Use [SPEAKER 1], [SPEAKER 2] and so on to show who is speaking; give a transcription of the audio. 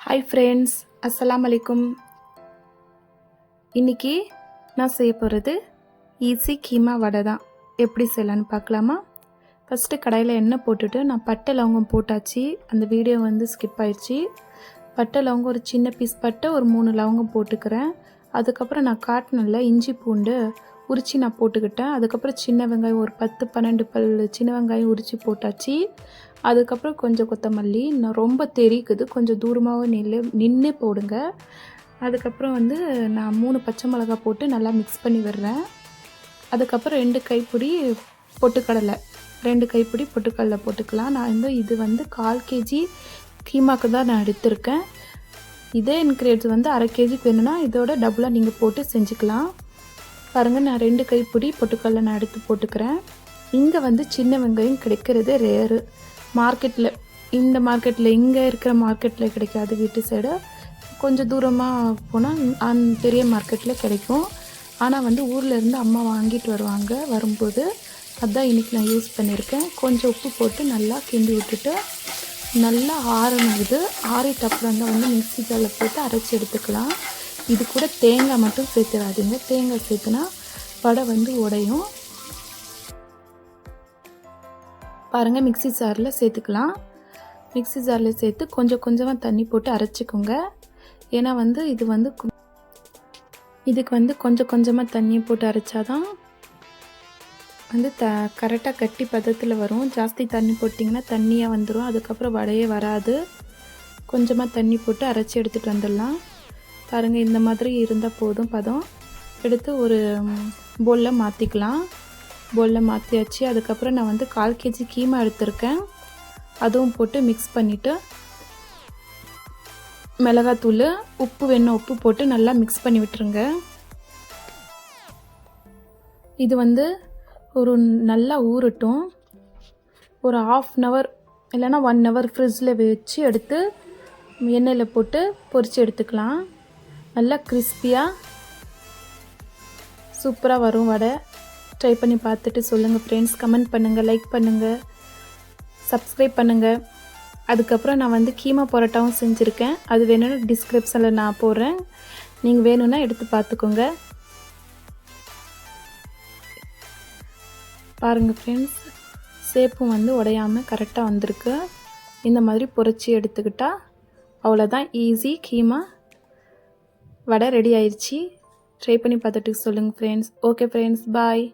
[SPEAKER 1] Hi friends, அஸ்ஸலாமு அலைக்கும். இன்றைக்கி நான் செய்ய போகிறது ஈஸி கீமா வடை தான். எப்படி செய்யலான்னு பார்க்கலாமா? ஃபஸ்ட்டு கடாயில் எண்ணெய் போட்டுட்டு நான் பட்டை லவங்கம் போட்டாச்சு. அந்த வீடியோ ஸ்கிப் ஆயிடுச்சு. பட்டை லவங்கம் ஒரு சின்ன பீஸ் பட்டை, ஒரு 3 லவங்கம் போட்டுக்கிறேன். அதுக்கப்புறம் நான் காட்டினல இஞ்சி பூண்டு உரித்து நான் போட்டுக்கிட்டேன். அதுக்கப்புறம் சின்ன வெங்காயம் ஒரு 10-12 பல் சின்ன வெங்காயம் உரித்து போட்டாச்சு. அதுக்கப்புறம் கொஞ்சம் கொத்தமல்லி, நான் ரொம்ப தெரிக்குது, கொஞ்சம் தூரமாகவும் நின்று போடுங்க. அதுக்கப்புறம் நான் 3 பச்சை மிளகா போட்டு நல்லா மிக்ஸ் பண்ணி விடுறேன். அதுக்கப்புறம் 2 கைப்பிடி பொட்டுக்கடலை, 2 கைப்பிடி பொட்டுக்கடலை போட்டுக்கலாம். நான் இது 1/4 கேஜி கீமாக்கு தான் நான் எடுத்திருக்கேன். இதே இன்க்ரீடியன்ஸ் அரை கேஜிக்கு வேணும்னா இதோட டபுளாக நீங்கள் போட்டு செஞ்சுக்கலாம். பாருங்கள், நான் 2 கைப்பிடி பொட்டுக்கடலை நான் எடுத்து போட்டுக்கிறேன். இங்கே சின்ன வெங்காயம் கிடைக்கிறது ரேரு. மார்க்கெட்டில், இந்த மார்க்கெட்டில், இங்கே இருக்கிற மார்க்கெட்டில் கிடைக்காது. வீட்டு சைடு கொஞ்சம் தூரமாக போனால் பெரிய மார்க்கெட்டில் கிடைக்கும். ஆனால் ஊரில் இருந்து அம்மா வாங்கிட்டு வரும்போது அதுதான் இன்றைக்கி நான் யூஸ் பண்ணியிருக்கேன். கொஞ்சம் உப்பு போட்டு நல்லா கிண்டி விட்டுட்டு நல்லா ஆறணுது. ஆறிட்ட அப்புறம் தான் மிக்ஸி ஜாரில் போட்டு அரைச்சி எடுத்துக்கலாம். இது கூட தேங்காய் மட்டும் சேர்த்துடாதீங்க. தேங்காய் சேர்த்துனா வடை உடையும். பாருங்கள், மிக்ஸி ஜாரில் சேர்த்துக்கலாம். மிக்ஸி ஜாரில் சேர்த்து கொஞ்சம் கொஞ்சமாக தண்ணி போட்டு அரைச்சிக்கோங்க. ஏன்னா இதுக்கு கொஞ்சம் கொஞ்சமாக தண்ணி போட்டு அரைச்சாதான் கரெக்டாக கட்டி பதத்தில் வரும். ஜாஸ்தி தண்ணி போட்டிங்கன்னா தண்ணியாக வந்துடும். அதுக்கப்புறம் வடையே வராது. கொஞ்சமாக தண்ணி போட்டு அரைச்சி எடுத்துகிட்டு வந்துடலாம். பாருங்கள், இந்த மாதிரி இருந்தால் போதும். பதம் எடுத்து ஒரு பவுலில் மாற்றிக்கலாம். பவுலில் மாற்றியாச்சு. அதுக்கப்புறம் நான் 1/4 கேஜி கீமா எடுத்திருக்கேன். அதுவும் போட்டு மிக்ஸ் பண்ணிவிட்டு மிளகாத்தூள், உப்பு வேணும் உப்பு போட்டு நல்லா மிக்ஸ் பண்ணி விட்டுருங்க. இது ஒரு நல்லா ஊறட்டும். ஒரு 1/2 hour இல்லைன்னா 1 hour ஃப்ரிட்ஜில் வச்சு எடுத்து எண்ணெயில் போட்டு பொரித்து எடுத்துக்கலாம். நல்லா கிறிஸ்பியாக சூப்பராக வரும் வடை. ட்ரை பண்ணி பார்த்துட்டு சொல்லுங்கள் ஃப்ரெண்ட்ஸ். கமெண்ட் பண்ணுங்கள், லைக் பண்ணுங்கள், சப்ஸ்கிரைப் பண்ணுங்கள். அதுக்கப்புறம் நான் கீமா பரோட்டாவும் செஞ்சுருக்கேன். அது வேணும்னா டிஸ்கிரிப்ஷனில் நான் போடுறேன். நீங்கள் வேணும்னா எடுத்து பார்த்துக்கோங்க. பாருங்கள் ஃப்ரெண்ட்ஸ், சேப்பும் உடையாமல் கரெக்டாக வந்திருக்கு. இந்த மாதிரி பொரிச்சு எடுத்துக்கிட்டால் அவ்வளோதான், ஈஸி கீமா வடை ரெடி ஆயிடுச்சு. ட்ரை பண்ணி பார்த்துட்டு சொல்லுங்கள் ஃப்ரெண்ட்ஸ். ஓகே ஃப்ரெண்ட்ஸ், பாய்.